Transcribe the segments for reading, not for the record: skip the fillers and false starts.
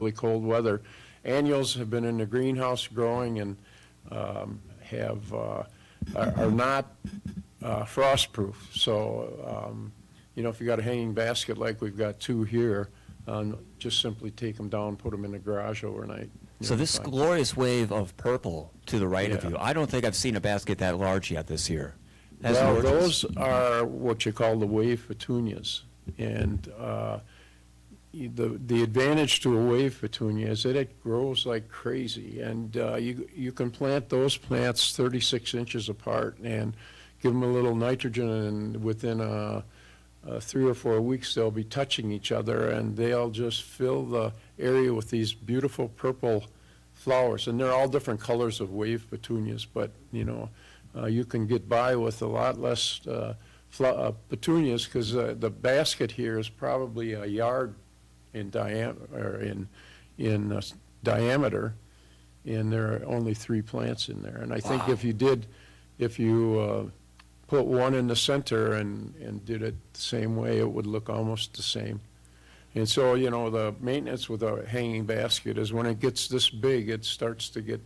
really cold weather. Annuals have been in the greenhouse growing and are not frost-proof. So, if you got a hanging basket like we've got two here, just simply take them down, put them in the garage overnight. So this glorious wave of purple to the right of Yeah. you, I don't think I've seen a basket that large yet this year. That's Well, gorgeous. those are what you call the wave petunias. And the advantage to a wave petunia is that it grows like crazy. And you can plant those plants 36 inches apart and give them a little nitrogen, and within 3 or 4 weeks they'll be touching each other, and they'll just fill the area with these beautiful purple flowers. And they're all different colors of wave petunias, but you can get by with a lot less petunias, because the basket here is probably a yard in diameter, and there are only 3 plants in there. And I think Wow. if you put one in the center and did it the same way, it would look almost the same. And so, the maintenance with a hanging basket is when it gets this big, it starts to get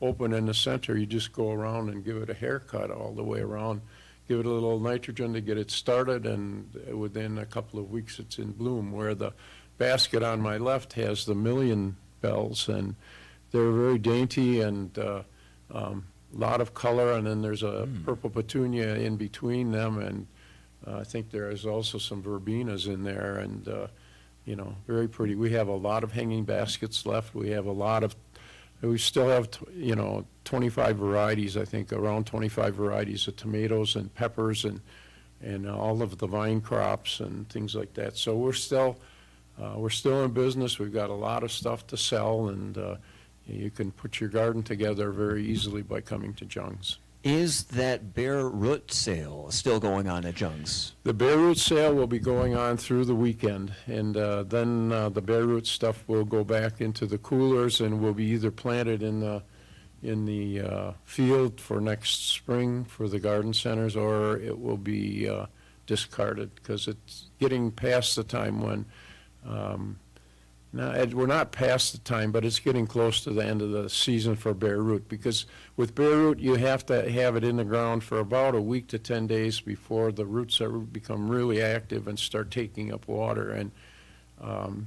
open in the center. You just go around and give it a haircut all the way around, give it a little nitrogen to get it started, and within a couple of weeks it's in bloom. Where the basket on my left has the million bells, and they're very dainty and lot of color, and then there's a purple petunia in between them, and I think there is also some verbenas in there, and very pretty. We have a lot of hanging baskets left. We still have 25 varieties, I think, around 25 varieties of tomatoes and peppers and all of the vine crops and things like that. So we're still in business. We've got a lot of stuff to sell, and you can put your garden together very easily by coming to Jung's. Is that bare root sale still going on at Jung's? The bare root sale will be going on through the weekend, and then the bare root stuff will go back into the coolers and will be either planted in the field for next spring for the garden centers, or it will be discarded, because it's getting past the time when we're not past the time, but it's getting close to the end of the season for bare root, because with bare root you have to have it in the ground for about a week to 10 days before the roots become really active and start taking up water. And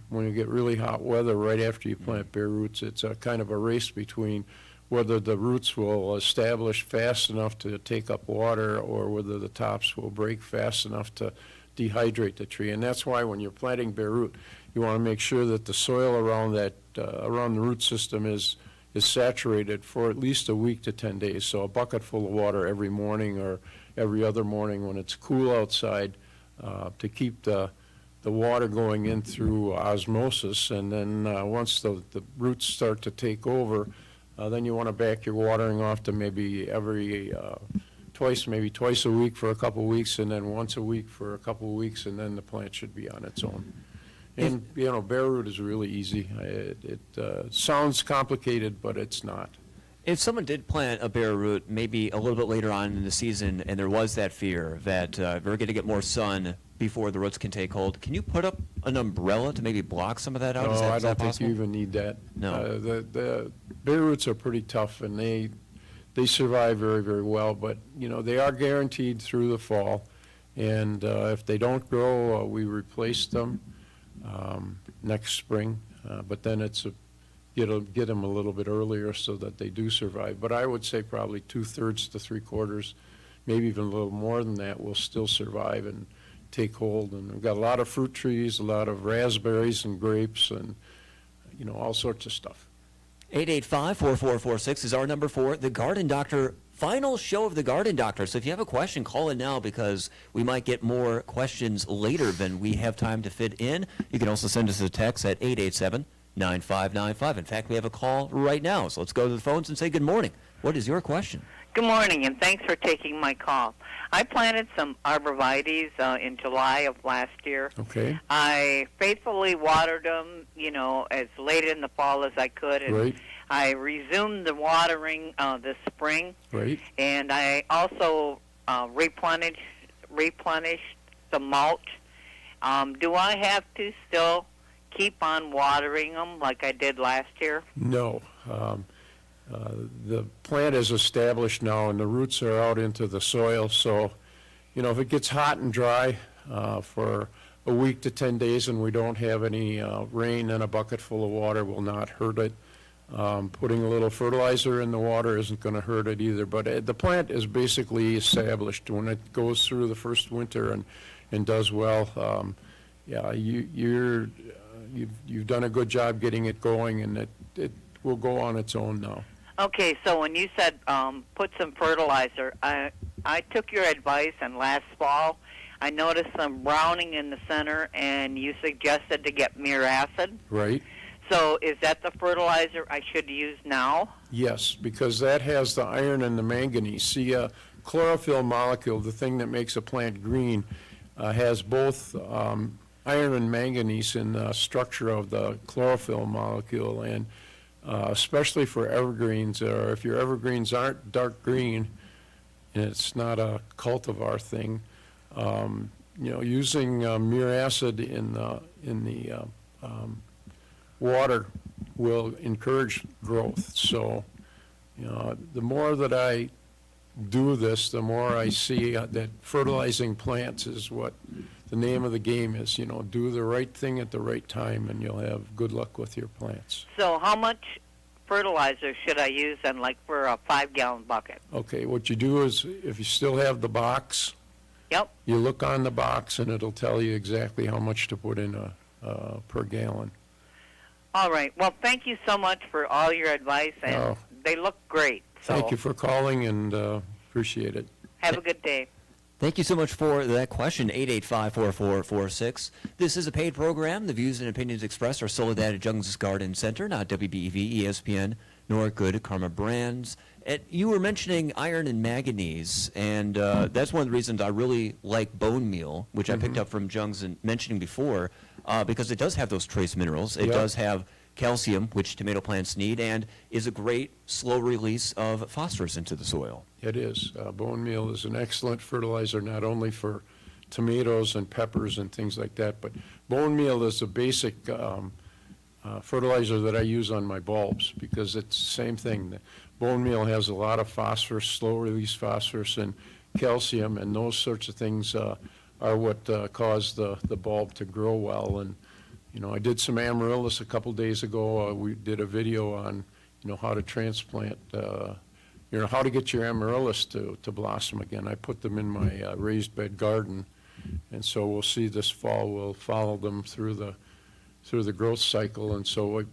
when you get really hot weather right after you plant bare roots, it's a kind of a race between whether the roots will establish fast enough to take up water, or whether the tops will break fast enough to dehydrate the tree. And that's why when you're planting bare root, you want to make sure that the soil around the root system is saturated for at least a week to 10 days. So a bucket full of water every morning or every other morning when it's cool outside, to keep the water going in through osmosis. And then once the roots start to take over, then you want to back your watering off to maybe twice a week for a couple of weeks, and then once a week for a couple of weeks, and then the plant should be on its own. And, bare root is really easy. It sounds complicated, but it's not. If someone did plant a bare root maybe a little bit later on in the season, and there was that fear that we're going to get more sun before the roots can take hold, can you put up an umbrella to maybe block some of that out? No, I don't think possible? you even need that. No. The bare roots are pretty tough, and they survive very, very well, but, they are guaranteed through the fall. And if they don't grow, we replace them next spring, but then it's get them a little bit earlier so that they do survive. But I would say probably 2/3 to 3/4, maybe even a little more than that, will still survive and take hold. And we've got a lot of fruit trees, a lot of raspberries and grapes, and all sorts of stuff. 885-4446 is our number for the Garden Doctor. Final show of the Garden Doctor. So if you have a question, call in now, because we might get more questions later than we have time to fit in. You can also send us a text at 887-9595. In fact, we have a call right now. So let's go to the phones and say good morning. What is your question? Good morning, and thanks for taking my call. I planted some arborvitaes in July of last year. Okay. I faithfully watered them, as late in the fall as I could. And Right. I resumed the watering this spring. Right. And I also replenished some mulch. Do I have to still keep on watering them like I did last year? No. The plant is established now, and the roots are out into the soil, so, if it gets hot and dry for a week to 10 days and we don't have any rain, then a bucket full of water will not hurt it. Putting a little fertilizer in the water isn't going to hurt it either, but the plant is basically established. When it goes through the first winter and does well, yeah, you've done a good job getting it going, and it will go on its own now. Okay, so when you said put some fertilizer, I took your advice, and last fall I noticed some browning in the center, and you suggested to get muracid. Right? So is that the fertilizer I should use now? Yes, because that has the iron and the manganese. See, a chlorophyll molecule, the thing that makes a plant green, has both iron and manganese in the structure of the chlorophyll molecule, and especially for evergreens, or if your evergreens aren't dark green, and it's not a cultivar thing, using muracid in the water will encourage growth. So, the more that I do this, the more I see that fertilizing plants is what the name of the game is. Do the right thing at the right time, and you'll have good luck with your plants. So how much fertilizer should I use then, like for a 5-gallon bucket? Okay, what you do is, if you still have the box, Yep. you look on the box, and it'll tell you exactly how much to put in per gallon. All right. Well, thank you so much for all your advice, and Oh. they look great. So Thank you for calling, and appreciate it. have a good day. Thank you so much for that question, 885-4446. This is a paid program. The views and opinions expressed are solely that at Jung's Garden Center, not WBEV, ESPN, nor Good Karma Brands. And you were mentioning iron and manganese, and that's one of the reasons I really like bone meal, which I picked up from Jung's and mentioning before, because it does have those trace minerals. It Yep. does have calcium, which tomato plants need, and is a great slow release of phosphorus into the soil. It is. Bone meal is an excellent fertilizer, not only for tomatoes and peppers and things like that, but bone meal is a basic fertilizer that I use on my bulbs, because it's the same thing. The bone meal has a lot of phosphorus, slow-release phosphorus and calcium, and those sorts of things are what cause the bulb to grow well. And I did some amaryllis a couple days ago. We did a video on how to transplant, how to get your amaryllis to blossom again. I put them in my raised bed garden, and so we'll see this fall. We'll follow them through the growth cycle. And so,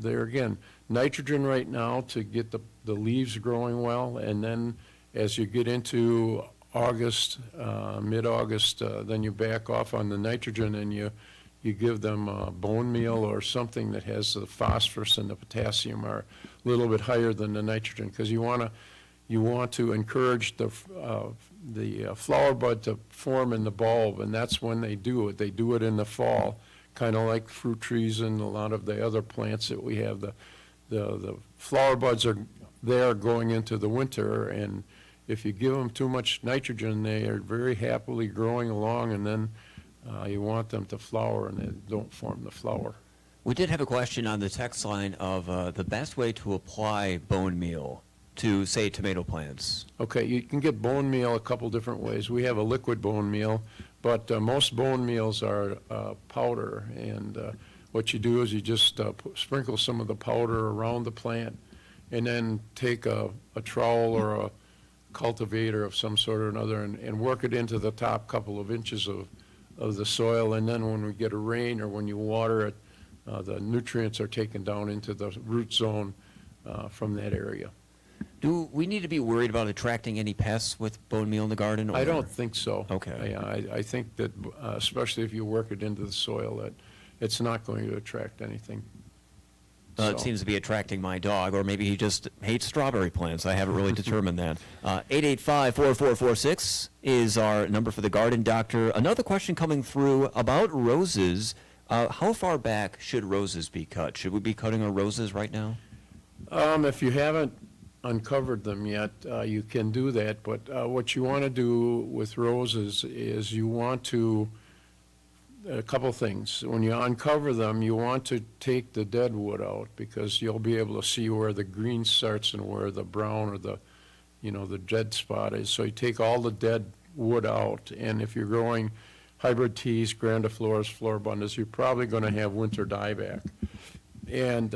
there again, nitrogen right now to get the leaves growing well, and then as you get into August, mid-August, then you back off on the nitrogen, and you give them bone meal or something that has the phosphorus and the potassium are a little bit higher than the nitrogen, because you want to encourage the flower bud to form in the bulb, and that's when they do it. They do it in the fall, kind of like fruit trees and a lot of the other plants that we have. The flower buds are there going into the winter, and if you give them too much nitrogen, they are very happily growing along, and then you want them to flower, and they don't form the flower. We did have a question on the text line of the best way to apply bone meal to, say, tomato plants. Okay, you can get bone meal a couple different ways. We have a liquid bone meal, but most bone meals are powder, and what you do is you just sprinkle some of the powder around the plant, and then take a trowel or a cultivator of some sort or another and work it into the top couple of inches of the soil, and then when we get a rain or when you water it, the nutrients are taken down into the root zone from that area. Do we need to be worried about attracting any pests with bone meal in the garden? I or- don't think so. Okay. I think that, especially if you work it into the soil, that it's not going to attract anything. It So- seems to be attracting my dog, or maybe he just hates strawberry plants. I haven't really determined that. 885-4446 is our number for the garden doctor. Another question coming through about roses. How far back should roses be cut? Should we be cutting our roses right now? If you haven't uncovered them yet, you can do that, but what you want to do with roses is you want to a couple things. When you uncover them, you want to take the dead wood out because you'll be able to see where the green starts and where the brown or the, the dead spot is. So you take all the dead wood out, and if you're growing hybrid teas, grandifloras, floribundas, you're probably going to have winter dieback. And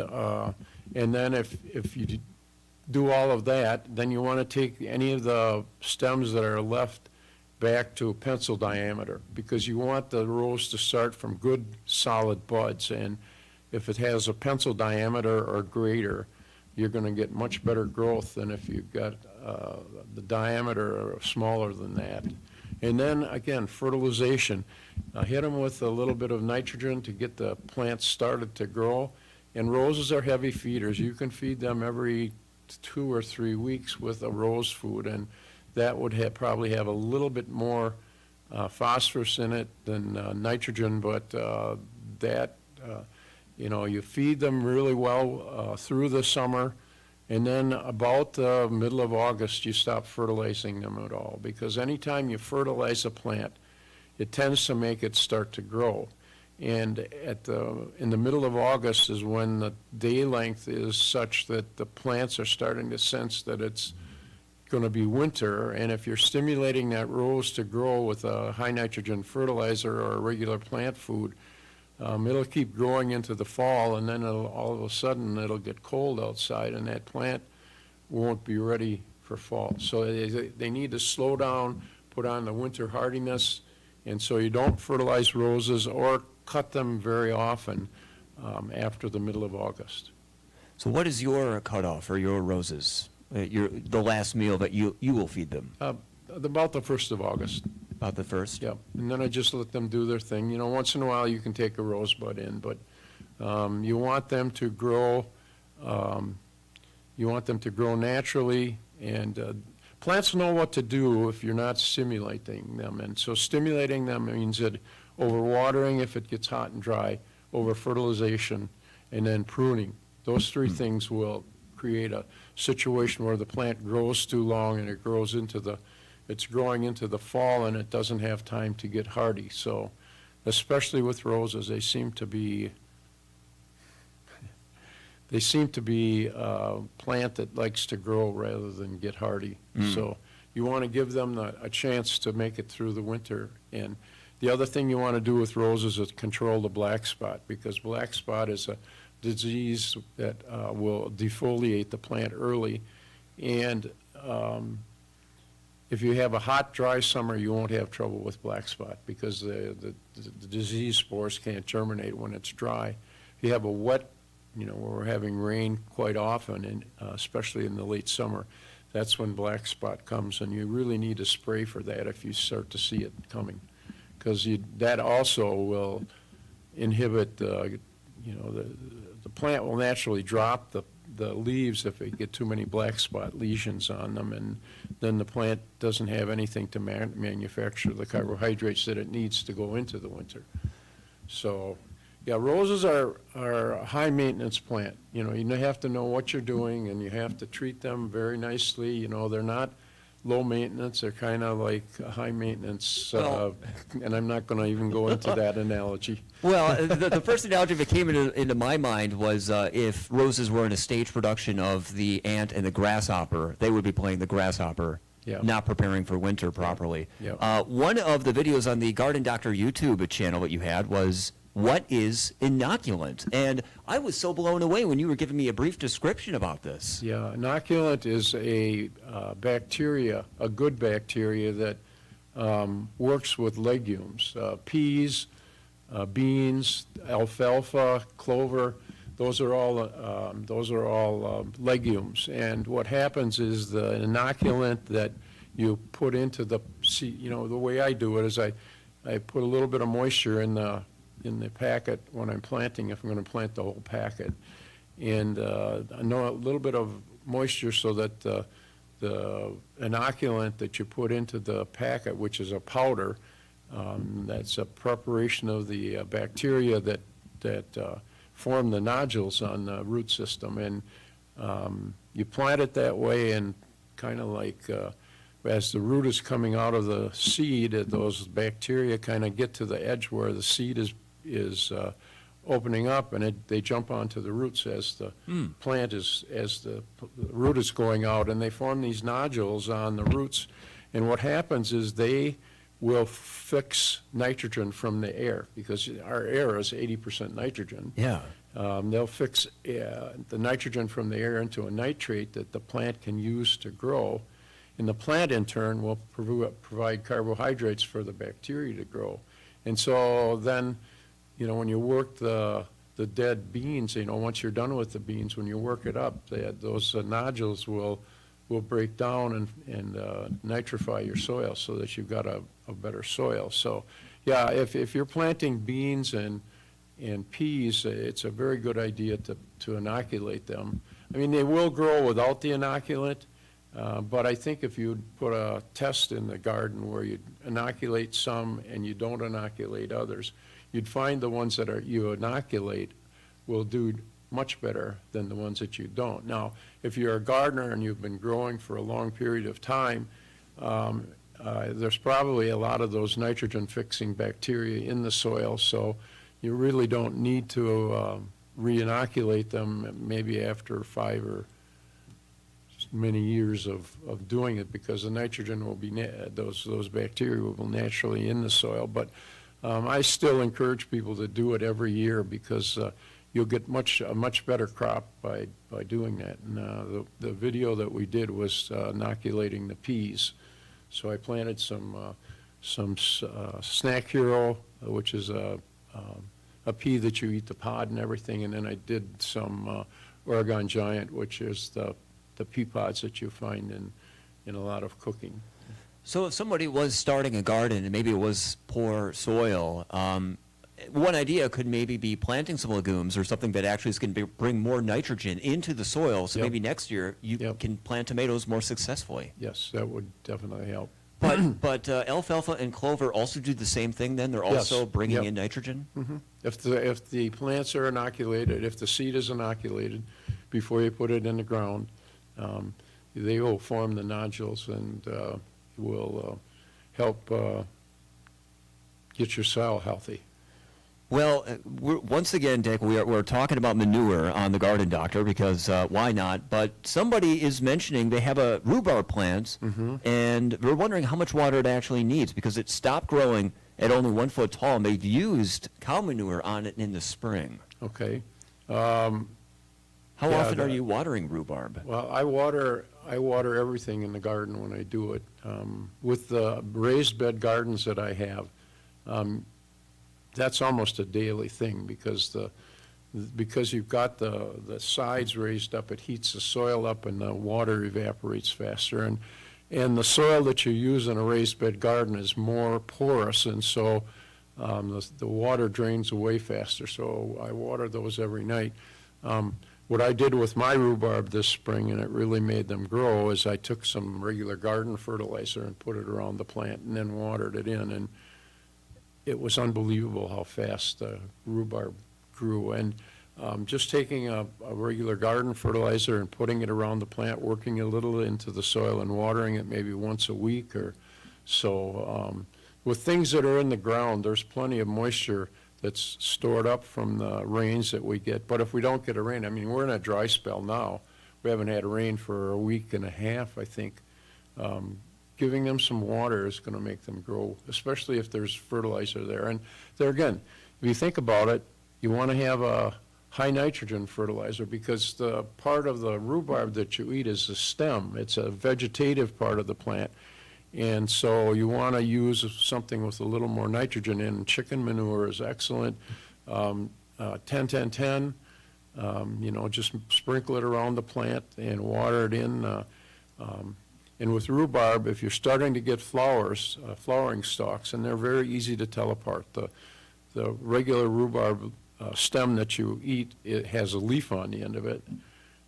then if you do all of that, then you want to take any of the stems that are left back to a pencil diameter, because you want the rose to start from good solid buds, and if it has a pencil diameter or greater, you're going to get much better growth than if you've got the diameter smaller than that. And then again, fertilization. Hit them with a little bit of nitrogen to get the plants started to grow. And roses are heavy feeders. You can feed them every 2 or 3 weeks with a rose food, and that would probably have a little bit more phosphorus in it than nitrogen, but you feed them really well through the summer, and then about the middle of August, you stop fertilizing them at all, because anytime you fertilize a plant, it tends to make it start to grow. And in the middle of August is when the day length is such that the plants are starting to sense that it's going to be winter, and if you're stimulating that rose to grow with a high nitrogen fertilizer or a regular plant food, it'll keep growing into the fall, and then all of a sudden it'll get cold outside and that plant won't be ready for fall. So they need to slow down, put on the winter hardiness, and so you don't fertilize roses or cut them very often after the middle of August. So what is your cutoff for your roses? The last meal that you will feed them? About the 1st of August. About the 1st? Yep, and then I just let them do their thing. Once in a while you can take a rosebud in, but you want them to grow. You want them to grow naturally, and plants know what to do if you're not stimulating them. And so stimulating them means that overwatering if it gets hot and dry, over fertilization, and then pruning. Those 3 things will create a situation where the plant grows too long and it's growing into the fall and it doesn't have time to get hardy. So especially with roses, they seem to be a plant that likes to grow rather than get hardy. So you want to give them a chance to make it through the winter. And the other thing you want to do with roses is control the black spot, because black spot is a disease that will defoliate the plant early. And if you have a hot, dry summer, you won't have trouble with black spot, because the disease spores can't germinate when it's dry. If you have a wet, where we're having rain quite often, and especially in the late summer, that's when black spot comes, and you really need to spray for that if you start to see it coming, because that also will inhibit the plant will naturally drop the leaves if they get too many black spot lesions on them, and then the plant doesn't have anything to manufacture the carbohydrates that it needs to go into the winter. So, yeah, roses are a high maintenance plant. You have to know what you're doing, and you have to treat them very nicely. They're not low maintenance, they're kind of like high maintenance, Well- and I'm not going to even go into that analogy. Well, the first analogy that came into my mind was if roses were in a stage production of The Ant and the Grasshopper, they would be playing the grasshopper, Yeah. not preparing for winter properly. Yeah. One of the videos on the Garden Doctor YouTube channel that you had was, what is inoculant? And I was so blown away when you were giving me a brief description about this. Yeah, inoculant is a bacteria, a good bacteria that works with legumes, peas, beans, alfalfa, clover. Those are all legumes. And what happens is the inoculant that you put into the seed, the way I do it is I put a little bit of moisture in the packet when I'm planting, if I'm going to plant the whole packet, and I know a little bit of moisture so that the inoculant that you put into the packet, which is a powder, that's a preparation of the bacteria that form the nodules on the root system, and you plant it that way, and kind of like as the root is coming out of the seed, those bacteria kind of get to the edge where the seed is opening up, and they jump onto the roots as the plant as the root is going out, and they form these nodules on the roots. And what happens is they will fix nitrogen from the air, because our air is 80% nitrogen. Yeah. They'll fix the nitrogen from the air into a nitrate that the plant can use to grow. And the plant, in turn, will provide carbohydrates for the bacteria to grow. And so then, when you work the dead beans, once you're done with the beans, when you work it up, those nodules will break down and nitrify your soil so that you've got a better soil. So, yeah, if you're planting beans and peas, it's a very good idea to inoculate them. I mean, they will grow without the inoculant, but I think if you put a test in the garden where you inoculate some and you don't inoculate others, you'd find the ones that you inoculate will do much better than the ones that you don't. Now, if you're a gardener and you've been growing for a long period of time, there's probably a lot of those nitrogen-fixing bacteria in the soil, so you really don't need to re-inoculate them maybe after 5 or many years of doing it, because the nitrogen will be, those bacteria will be naturally in the soil. But I still encourage people to do it every year, because you'll get a much better crop by doing that. And the video that we did was inoculating the peas. So I planted some Snack Hero, which is a pea that you eat the pod and everything, and then I did some Oregon Giant, which is the pea pods that you find in a lot of cooking. So if somebody was starting a garden and maybe it was poor soil, one idea could maybe be planting some legumes or something that actually is going to bring more nitrogen into the soil, so Yep. maybe next year you Yep. can plant tomatoes more successfully. Yes, that would definitely help. But alfalfa and clover also do the same thing then? They're Yes. also bringing Yep. in nitrogen? If the plants are inoculated, if the seed is inoculated before you put it in the ground, they will form the nodules and will help get your soil healthy. Well, once again, Dick, we're talking about manure on the Garden Doctor because why not? But somebody is mentioning they have a rhubarb plant, and we're wondering how much water it actually needs because it stopped growing at only 1 foot tall, and they've used cow manure on it in the spring. Okay. How Yeah, often are you watering rhubarb? Well, I water everything in the garden when I do it. With the raised bed gardens that I have, that's almost a daily thing because you've got the sides raised up, it heats the soil up and the water evaporates faster. And the soil that you use in a raised bed garden is more porous, and so the water drains away faster. So I water those every night. What I did with my rhubarb this spring, and it really made them grow, is I took some regular garden fertilizer and put it around the plant and then watered it in. And it was unbelievable how fast the rhubarb grew. And just taking a regular garden fertilizer and putting it around the plant, working a little into the soil and watering it maybe once a week or so. With things that are in the ground, there's plenty of moisture that's stored up from the rains that we get. But if we don't get a rain, I mean, we're in a dry spell now. We haven't had a rain for a week and a half, I think. Giving them some water is going to make them grow, especially if there's fertilizer there. And there again, if you think about it, you want to have a high nitrogen fertilizer because the part of the rhubarb that you eat is the stem. It's a vegetative part of the plant. And so you want to use something with a little more nitrogen in. Chicken manure is excellent. 10-10-10, just sprinkle it around the plant and water it in. And with rhubarb, if you're starting to get flowering stalks, and they're very easy to tell apart. The regular rhubarb stem that you eat, it has a leaf on the end of it.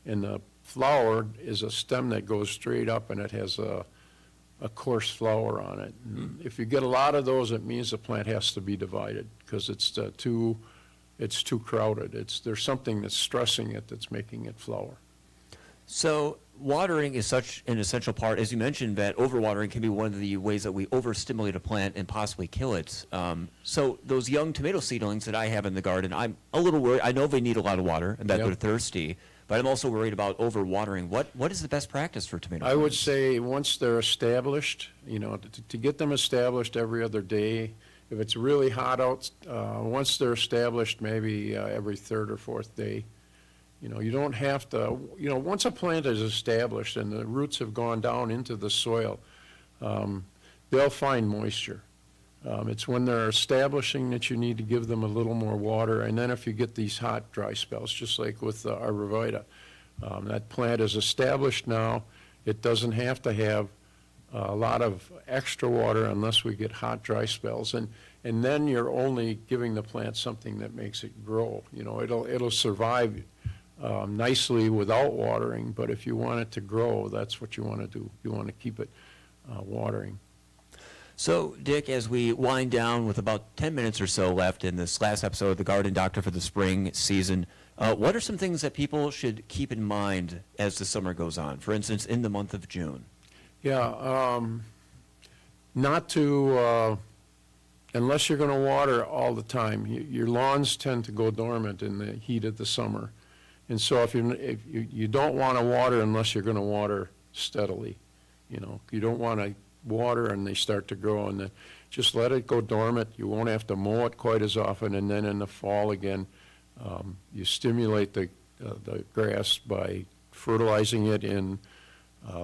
And the flower is a stem that goes straight up and it has a coarse flower on it. If you get a lot of those, it means the plant has to be divided because it's too crowded. There's something that's stressing it that's making it flower. So watering is such an essential part, as you mentioned, that overwatering can be one of the ways that we overstimulate a plant and possibly kill it. So those young tomato seedlings that I have in the garden, I'm a little worried. I know they need a lot of water and that Yep. they're thirsty, but I'm also worried about overwatering. What is the best practice for tomato I would plants? say once they're established, to get them established every other day, if it's really hot out, once they're established, maybe every third or fourth day. You don't have to, once a plant is established and the roots have gone down into the soil, they'll find moisture. It's when they're establishing that you need to give them a little more water, and then if you get these hot, dry spells, just like with the arborvitae, that plant is established now. It doesn't have to have a lot of extra water unless we get hot, dry spells, and then you're only giving the plant something that makes it grow. It'll survive nicely without watering, but if you want it to grow, that's what you want to do. You want to keep it watering. So, Dick, as we wind down with about 10 minutes or so left in this last episode of The Garden Doctor for the spring season, what are some things that people should keep in mind as the summer goes on? For instance, in the month of June. Yeah, not to, unless you're going to water all the time. Your lawns tend to go dormant in the heat of the summer. And so if you don't want to water unless you're going to water steadily. You don't want to water and they start to grow, and then just let it go dormant. You won't have to mow it quite as often, and then in the fall again, you stimulate the grass by fertilizing it in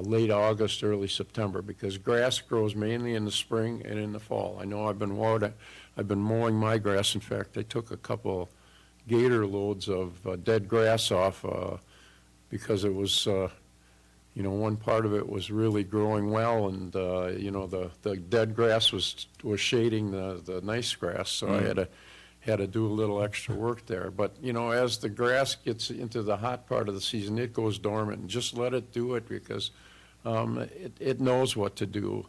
late August, early September, because grass grows mainly in the spring and in the fall. I know I've been mowing my grass. In fact, I took a couple gator loads of dead grass off because it was, one part of it was really growing well, and the dead grass was shading the nice grass, so I had to do a little extra work there. But as the grass gets into the hot part of the season, it goes dormant, and just let it do it, because it knows what to do.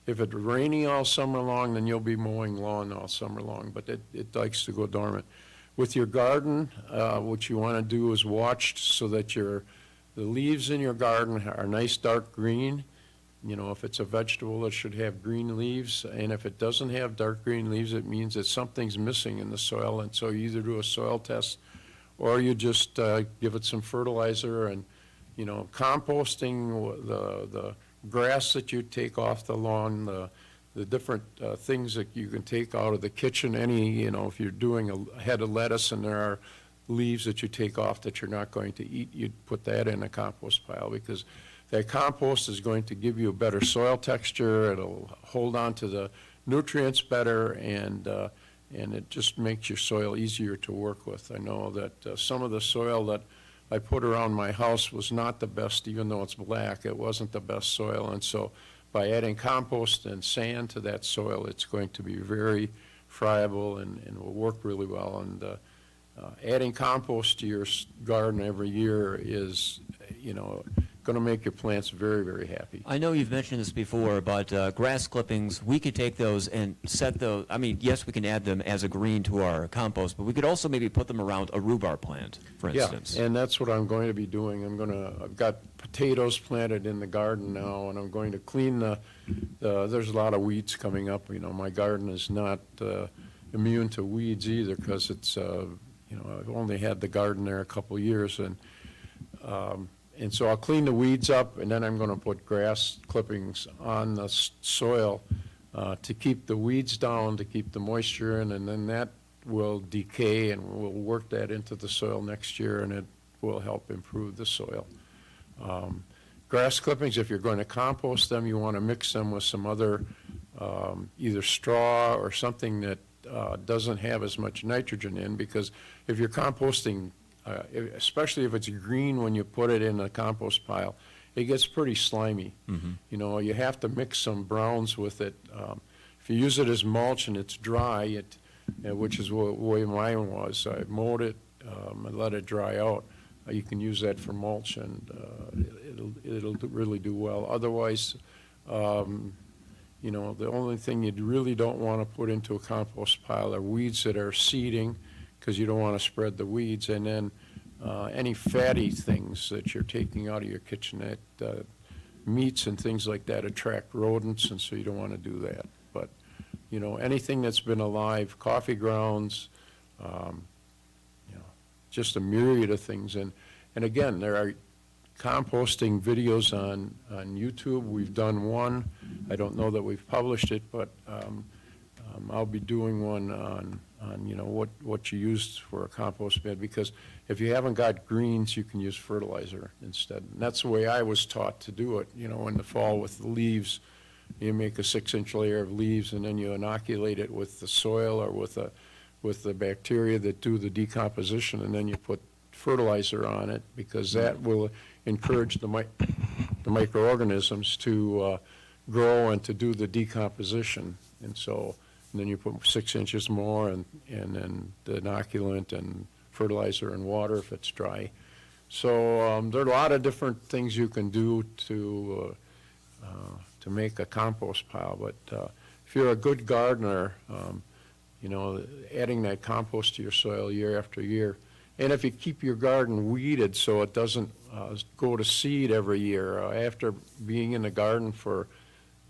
If it's raining all summer long, then you'll be mowing lawn all summer long, but it likes to go dormant. With your garden, what you want to do is watch so that the leaves in your garden are nice dark green. If it's a vegetable, it should have green leaves, and if it doesn't have dark green leaves, it means that something's missing in the soil, and so you either do a soil test or you just give it some fertilizer. And composting, the grass that you take off the lawn, the different things that you can take out of the kitchen, if you're doing a head of lettuce and there are leaves that you take off that you're not going to eat, you'd put that in a compost pile, because that compost is going to give you a better soil texture. It'll hold on to the nutrients better, and it just makes your soil easier to work with. I know that some of the soil that I put around my house was not the best, even though it's black. It wasn't the best soil, and so by adding compost and sand to that soil, it's going to be very friable and will work really well. And adding compost to your garden every year is, going to make your plants very, very happy. I know you've mentioned this before, but grass clippings, we could take those and set those. I mean, yes, we can add them as a green to our compost, but we could also maybe put them around a rhubarb plant, for instance. Yeah, and that's what I'm going to be doing. I've got potatoes planted in the garden now, and I'm going to clean there's a lot of weeds coming up. My garden is not immune to weeds either, because it's, I've only had the garden there a couple years, and so I'll clean the weeds up, and then I'm going to put grass clippings on the soil to keep the weeds down, to keep the moisture in, and then that will decay, and we'll work that into the soil next year, and it will help improve the soil. Grass clippings, if you're going to compost them, you want to mix them with some other, either straw or something that doesn't have as much nitrogen in, because if you're composting, especially if it's green when you put it in a compost pile, it gets pretty slimy. Mm-hmm. You have to mix some browns with it. If you use it as mulch and it's dry, which is the way mine was, I mowed it, I let it dry out. You can use that for mulch, and it'll really do well. Otherwise, the only thing you really don't want to put into a compost pile are weeds that are seeding, because you don't want to spread the weeds. And then any fatty things that you're taking out of your kitchenette, meats and things like that attract rodents, and so you don't want to do that. But, you know, anything that's been alive, coffee grounds, you know, just a myriad of things. And again, there are composting videos on YouTube. We've done one. I don't know that we've published it, but I'll be doing one on you know, what you use for a compost bed, because if you haven't got greens, you can use fertilizer instead. And that's the way I was taught to do it, you know, in the fall with the leaves. You make a 6-inch layer of leaves, and then you inoculate it with the soil or with the bacteria that do the decomposition, and then you put fertilizer on it, because that will encourage the microorganisms to grow and to do the decomposition. And so, and then you put 6 inches more, and then the inoculant and fertilizer and water if it's dry. So there are a lot of different things you can do to make a compost pile. But if you're a good gardener, you know, adding that compost to your soil year after year, and if you keep your garden weeded so it doesn't go to seed every year, after being in the garden for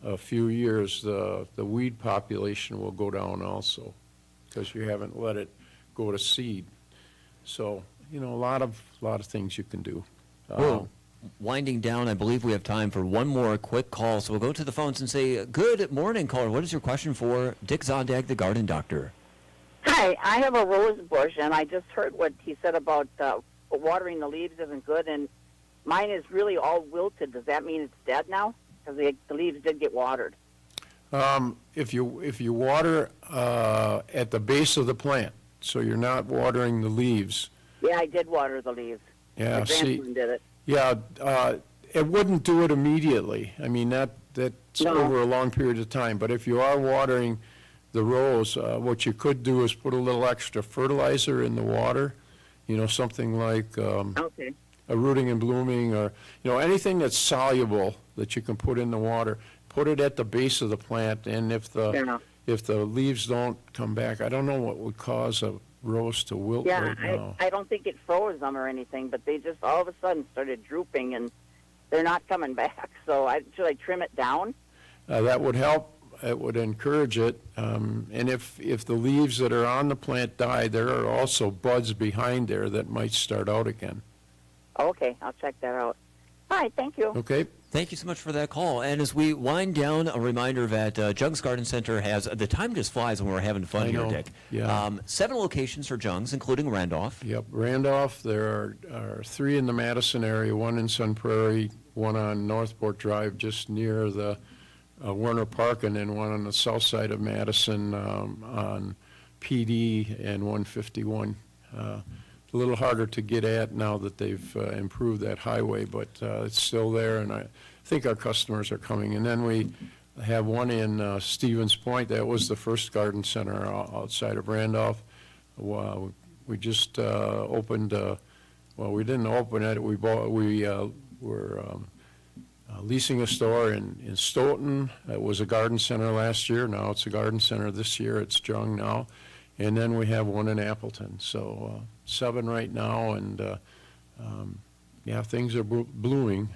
a few years, the weed population will go down also, because you haven't let it go to seed. So, you know, a lot of things you can do. Well, winding down, I believe we have time for one more quick call, so we'll go to the phones and say, good morning, caller. What is your question for Dick Zondag, the garden doctor? Hi, I have a rose bush, and I just heard what he said about watering the leaves isn't good, and mine is really all wilted. Does that mean it's dead now? Because the leaves did get watered. If you water at the base of the plant, so you're not watering the leaves. Yeah, I did water the leaves. Yeah, My see, grandson did it. yeah, it wouldn't do it immediately. I mean, that's No. over a long period of time. But if you are watering the rows, what you could do is put a little extra fertilizer in the water, you know, something like Okay. a rooting and blooming, or, you know, anything that's soluble that you can put in the water, put it at the base of the plant, and if Yeah. the leaves don't come back, I don't know what would cause a rose to wilt Yeah, right now. I don't think it froze them or anything, but they just all of a sudden started drooping, and they're not coming back. So should I trim it down? That would help. It would encourage it. And if the leaves that are on the plant die, there are also buds behind there that might start out again. Okay, I'll check that out. All right, thank you. Okay? Thank you so much for that call. And as we wind down, a reminder that Jung's Garden Center has, the time just flies when we're having fun I here, know. Dick. Yeah. 7 locations for Jung's, including Randolph. Yep, Randolph, there are 3 in the Madison area, 1 in Sun Prairie, 1 on Northport Drive just near the Werner Park, and then 1 on the south side of Madison on PD and 151. A little harder to get at now that they've improved that highway, but it's still there, and I think our customers are coming. And then we have 1 in Stevens Point. That was the first garden center outside of Randolph. We just opened, well, we didn't open it. We were leasing a store in Stoughton. It was a garden center last year. Now it's a garden center this year. It's Jung now. And then we have 1 in Appleton. So 7 right now, and yeah, things are blooming.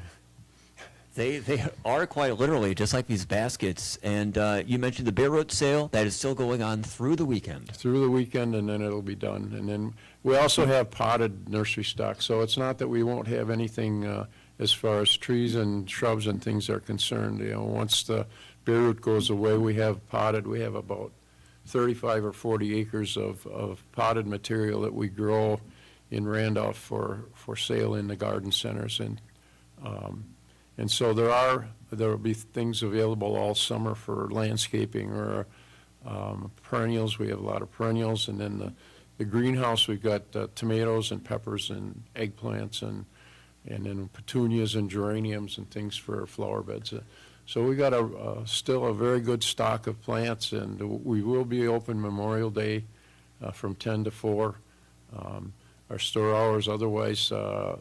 They are quite literally just like these baskets. And you mentioned the bare root sale. That is still going on through the weekend. Through the weekend, and then it'll be done. And then we also have potted nursery stock. So it's not that we won't have anything as far as trees and shrubs and things are concerned. You know, once the bare root goes away, we have potted. We have about 35 or 40 acres of potted material that we grow in Randolph for sale in the garden centers. And so there will be things available all summer for landscaping or perennials. We have a lot of perennials. And then the greenhouse, we've got tomatoes and peppers and eggplants and then petunias and geraniums and things for flower beds. So we got still a very good stock of plants, and we will be open Memorial Day from 10 to 4. Our store hours otherwise are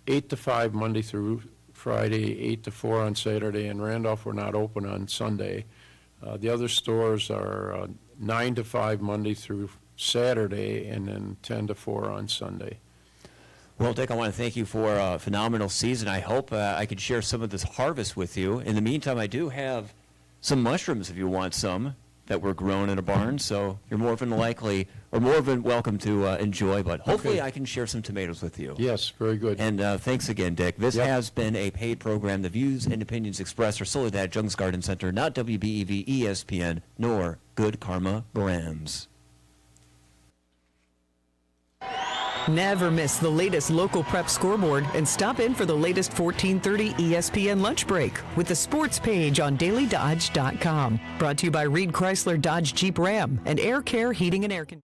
8 to 5 Monday through Friday, 8 to 4 on Saturday, and Randolph we're not open on Sunday. The other stores are 9 to 5 Monday through Saturday, and then 10 to 4 on Sunday. Well, Dick, I want to thank you for a phenomenal season. I hope I could share some of this harvest with you. In the meantime, I do have some mushrooms if you want some that were grown in a barn, so you're more than welcome to enjoy, but hopefully Okay. I can share some tomatoes with you. Yes, very good. And thanks again, Dick. This Yep. has been a paid program. The views and opinions expressed are solely that Jungs Garden Center, not WBEV, ESPN, nor Good Karma Brands. Never miss the latest local prep scoreboard and stop in for the latest 1430 ESPN lunch break with the sports page on dailydodge.com. Brought to you by Reed Chrysler Dodge Jeep Ram and Air Care Heating and Air Conditioning.